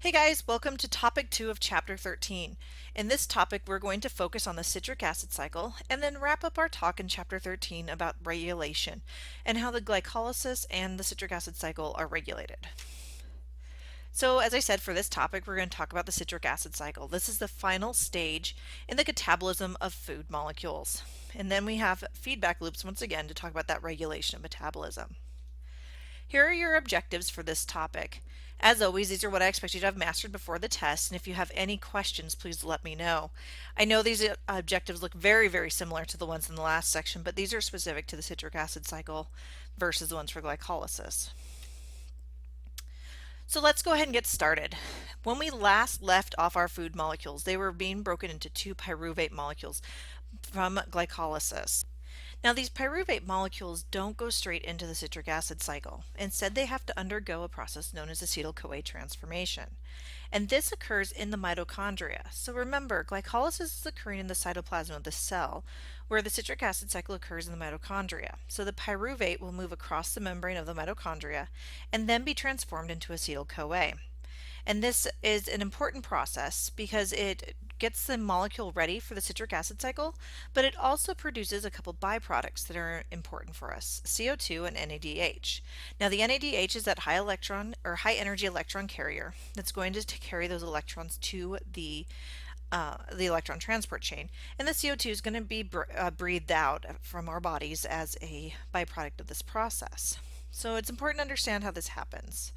Hey guys, welcome to topic 2 of chapter 13. In this topic, we're going to focus on the citric acid cycle and then wrap up our talk in chapter 13 about regulation and how the glycolysis and the citric acid cycle are regulated. So as I said, for this topic, we're going to talk about the citric acid cycle. This is the final stage in the catabolism of food molecules. And then we have feedback loops once again to talk about that regulation of metabolism. Here are your objectives for this topic. As always, these are what I expect you to have mastered before the test, and if you have any questions, please let me know. I know these objectives look very similar to the ones in the last section, but these are specific to the citric acid cycle versus the ones for glycolysis. So let's go ahead and get started. When we last left off our food molecules, they were being broken into two pyruvate molecules from glycolysis. Now these pyruvate molecules don't go straight into the citric acid cycle. Instead, they have to undergo a process known as acetyl-CoA transformation. And this occurs in the mitochondria. So remember, glycolysis is occurring in the cytoplasm of the cell, where the citric acid cycle occurs in the mitochondria. So the pyruvate will move across the membrane of the mitochondria and then be transformed into acetyl-CoA. And this is an important process because it gets the molecule ready for the citric acid cycle, but it also produces a couple byproducts that are important for us, CO2 and NADH. Now the NADH is that high electron or high energy electron carrier that's going to carry those electrons to the electron transport chain, and the CO2 is going to be breathed out from our bodies as a byproduct of this process. So it's important to understand how this happens.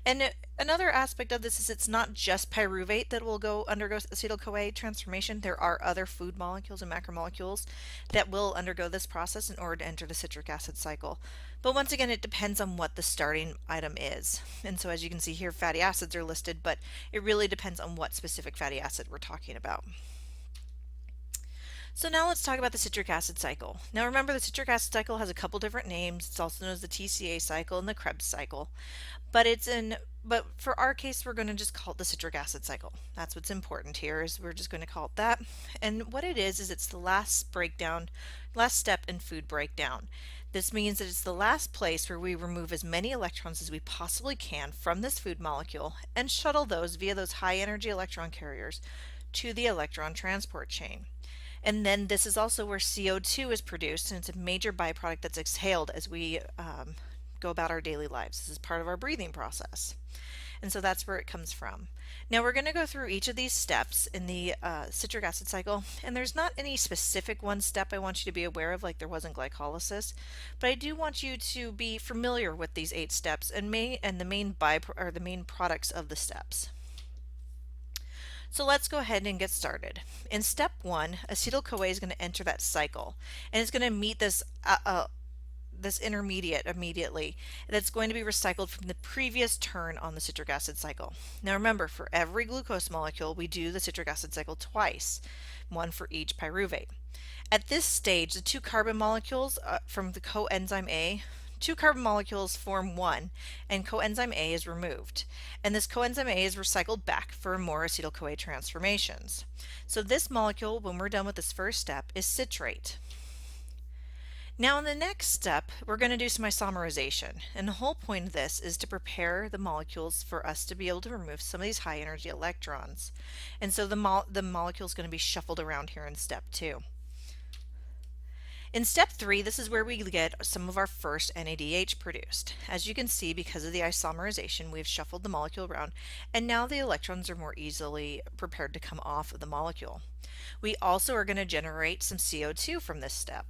And another aspect of this is it's not just pyruvate that will undergo acetyl-CoA transformation. There are other food molecules and macromolecules that will undergo this process in order to enter the citric acid cycle. But once again, it depends on what the starting item is. And so as you can see here, fatty acids are listed, but it really depends on what specific fatty acid we're talking about. So now let's talk about the citric acid cycle. Now remember, the citric acid cycle has a couple different names. It's also known as the TCA cycle and the Krebs cycle. But for our case, we're going to just call it the citric acid cycle. That's what's important here, is we're just going to call it that. And what it is it's the last step in food breakdown. This means that it's the last place where we remove as many electrons as we possibly can from this food molecule and shuttle those via those high energy electron carriers to the electron transport chain. And then this is also where CO2 is produced, and it's a major byproduct that's exhaled as we go about our daily lives. This is part of our breathing process. And so that's where it comes from. Now we're going to go through each of these steps in the citric acid cycle, and there's not any specific one step I want you to be aware of like there was in glycolysis, but I do want you to be familiar with these 8 steps and the main products of the steps. So let's go ahead and get started. In step 1, acetyl-CoA is going to enter that cycle, and it's going to meet this intermediate immediately that's going to be recycled from the previous turn on the citric acid cycle. Now remember, for every glucose molecule, we do the citric acid cycle twice, one for each pyruvate. At this stage, the 2 carbon molecules from the coenzyme A, 2 carbon molecules form 1, and coenzyme A is removed. And this coenzyme A is recycled back for more acetyl-CoA transformations. So this molecule, when we're done with this first step, is citrate. Now in the next step, we're going to do some isomerization. And the whole point of this is to prepare the molecules for us to be able to remove some of these high energy electrons. And so the molecule is going to be shuffled around here in step 2. In step 3, this is where we get some of our first NADH produced. As you can see, because of the isomerization, we've shuffled the molecule around, and now the electrons are more easily prepared to come off of the molecule. We also are going to generate some CO2 from this step.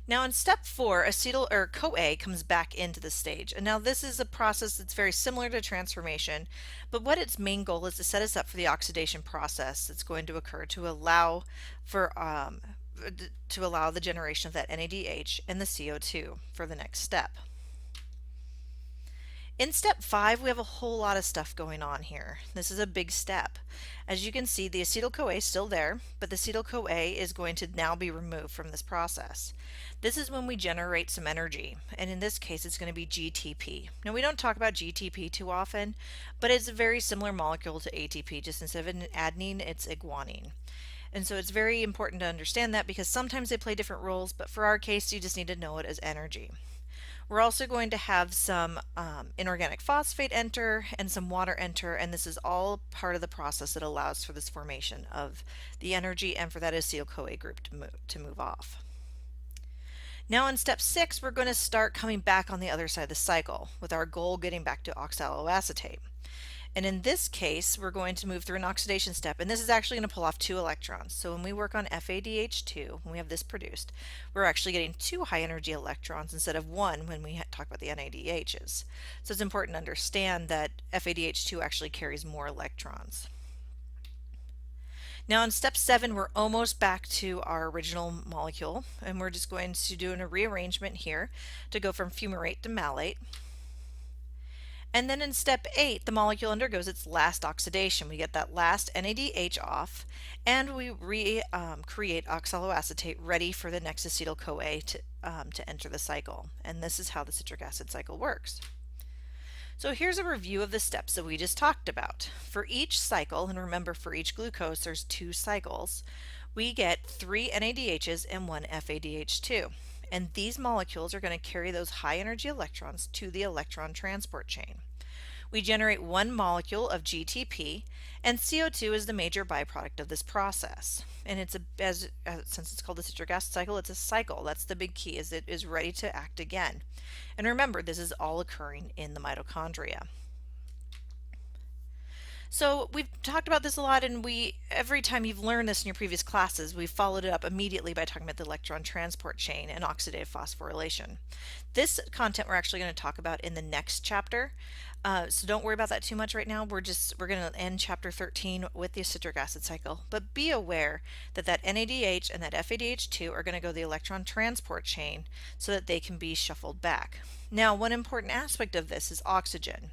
Now in step 4, CoA comes back into the stage, and now this is a process that's very similar to transformation, but what its main goal is to set us up for the oxidation process that's going to occur to allow the generation of that NADH and the CO2 for the next step. In step 5, we have a whole lot of stuff going on here. This is a big step. As you can see, the acetyl-CoA is still there, but the acetyl-CoA is going to now be removed from this process. This is when we generate some energy, and in this case it's going to be GTP. Now we don't talk about GTP too often, but it's a very similar molecule to ATP, just instead of an adenine, it's a guanine. And so it's very important to understand that because sometimes they play different roles, but for our case you just need to know it as energy. We're also going to have some inorganic phosphate enter and some water enter, and this is all part of the process that allows for this formation of the energy and for that acetyl-CoA group to move off. Now in step 6, we're going to start coming back on the other side of the cycle with our goal getting back to oxaloacetate. And in this case, we're going to move through an oxidation step, and this is actually going to pull off 2 electrons. So when we work on FADH2, when we have this produced, we're actually getting 2 high energy electrons instead of 1 when we talk about the NADHs. So it's important to understand that FADH2 actually carries more electrons. Now in step 7, we're almost back to our original molecule, and we're just going to do a rearrangement here to go from fumarate to malate. And then in step 8, the molecule undergoes its last oxidation. We get that last NADH off, and we create oxaloacetate ready for the next acetyl-CoA to enter the cycle. And this is how the citric acid cycle works. So here's a review of the steps that we just talked about. For each cycle, and remember for each glucose there's 2 cycles, we get 3 NADHs and 1 FADH2. And these molecules are going to carry those high energy electrons to the electron transport chain. We generate 1 molecule of GTP, and CO2 is the major byproduct of this process. And it's since it's called the citric acid cycle, it's a cycle. That's the big key, is it is ready to act again. And remember, this is all occurring in the mitochondria. So we've talked about this a lot, and every time you've learned this in your previous classes, we've followed it up immediately by talking about the electron transport chain and oxidative phosphorylation. This content we're actually going to talk about in the next chapter, so don't worry about that too much right now. We're going to end chapter 13 with the citric acid cycle, but be aware that that NADH and that FADH2 are going to go the electron transport chain so that they can be shuffled back. Now, one important aspect of this is oxygen.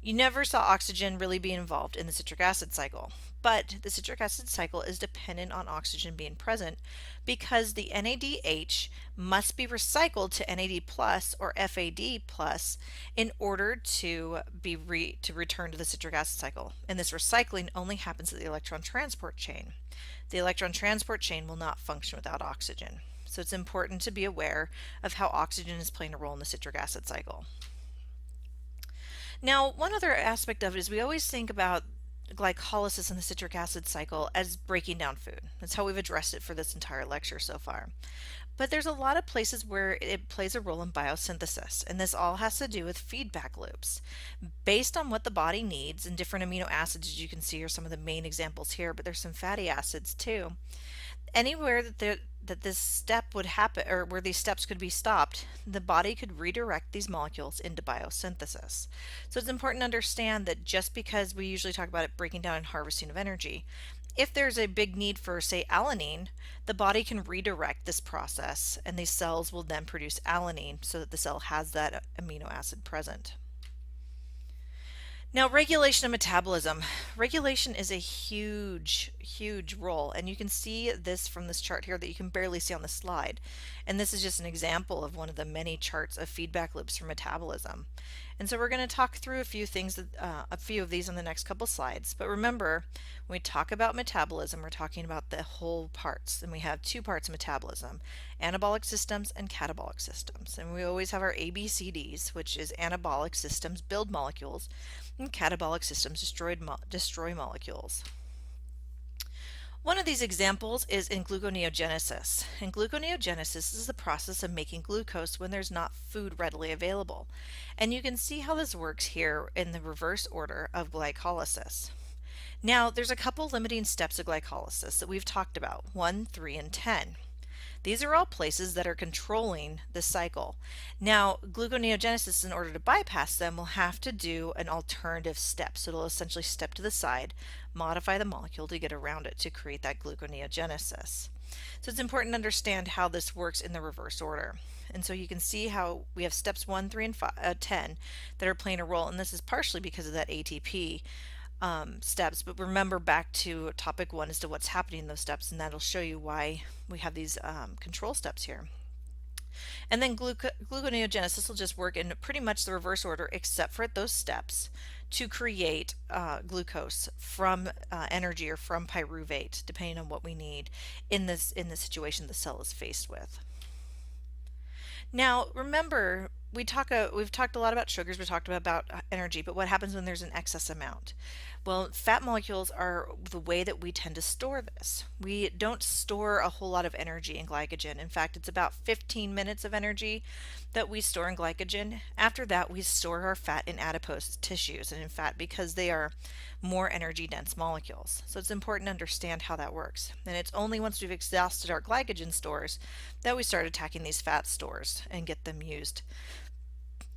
You never saw oxygen really be involved in the citric acid cycle, but the citric acid cycle is dependent on oxygen being present because the NADH must be recycled to NAD plus or FAD plus in order to return to the citric acid cycle. And this recycling only happens at the electron transport chain. The electron transport chain will not function without oxygen. So it's important to be aware of how oxygen is playing a role in the citric acid cycle. Now, one other aspect of it is we always think about glycolysis in the citric acid cycle as breaking down food. That's how we've addressed it for this entire lecture so far. But there's a lot of places where it plays a role in biosynthesis, and this all has to do with feedback loops. Based on what the body needs, and different amino acids, as you can see, are some of the main examples here, but there's some fatty acids too. Anywhere that this step would happen, or where these steps could be stopped, the body could redirect these molecules into biosynthesis. So it's important to understand that just because we usually talk about it breaking down and harvesting of energy, if there's a big need for, say, alanine, the body can redirect this process, and these cells will then produce alanine so that the cell has that amino acid present. Now, regulation of metabolism. Regulation is a huge, huge role, and you can see this from this chart here that you can barely see on the slide. And this is just an example of one of the many charts of feedback loops for metabolism. And so we're going to talk through a few of these on the next couple slides. But remember, when we talk about metabolism, we're talking about the whole parts, and we have 2 parts of metabolism: anabolic systems and catabolic systems. And we always have our ABCDs, which is anabolic systems build molecules, and catabolic systems destroy molecules. One of these examples is in gluconeogenesis. And gluconeogenesis is the process of making glucose when there's not food readily available. And you can see how this works here in the reverse order of glycolysis. Now, there's a couple limiting steps of glycolysis that we've talked about: 1, 3, and 10. These are all places that are controlling the cycle. Now, gluconeogenesis, in order to bypass them, will have to do an alternative step. So it'll essentially step to the side, modify the molecule to get around it to create that gluconeogenesis. So it's important to understand how this works in the reverse order. And so you can see how we have steps 1, 3, and 10 that are playing a role, and this is partially because of that ATP steps, but remember back to topic 1 as to what's happening in those steps, and that'll show you why we have these control steps here. And then gluconeogenesis will just work in pretty much the reverse order, except for at those steps, to create glucose from energy or from pyruvate, depending on what we need in the situation the cell is faced with. Now, remember, we've talked a lot about sugars, we talked about energy, but what happens when there's an excess amount? Well, fat molecules are the way that we tend to store this. We don't store a whole lot of energy in glycogen. In fact, it's about 15 minutes of energy that we store in glycogen. After that, we store our fat in adipose tissues and in fat because they are more energy dense molecules. So it's important to understand how that works. And it's only once we've exhausted our glycogen stores that we start attacking these fat stores and get them used.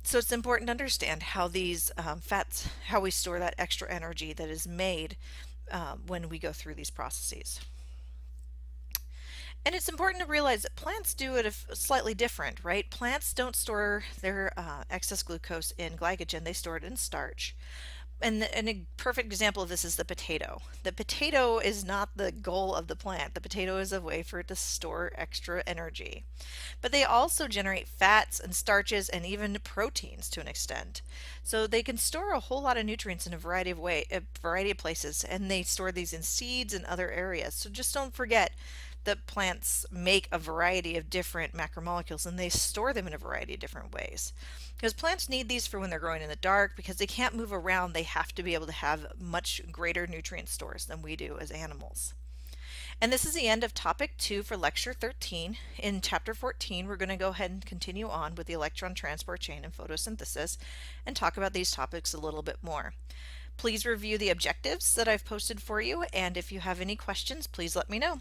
So it's important to understand how these fats, how we store that extra energy that is made when we go through these processes. And it's important to realize that plants do it slightly different, right? Plants don't store their excess glucose in glycogen, they store it in starch. And a perfect example of this is the potato. The potato is not the goal of the plant. The potato is a way for it to store extra energy. But they also generate fats and starches and even proteins to an extent. So they can store a whole lot of nutrients in a variety of places, and they store these in seeds and other areas. So just don't forget that plants make a variety of different macromolecules and they store them in a variety of different ways. Because plants need these for when they're growing in the dark, because they can't move around, they have to be able to have much greater nutrient stores than we do as animals. And this is the end of topic 2 for lecture 13. In chapter 14, we're going to go ahead and continue on with the electron transport chain and photosynthesis and talk about these topics a little bit more. Please review the objectives that I've posted for you, and if you have any questions, please let me know.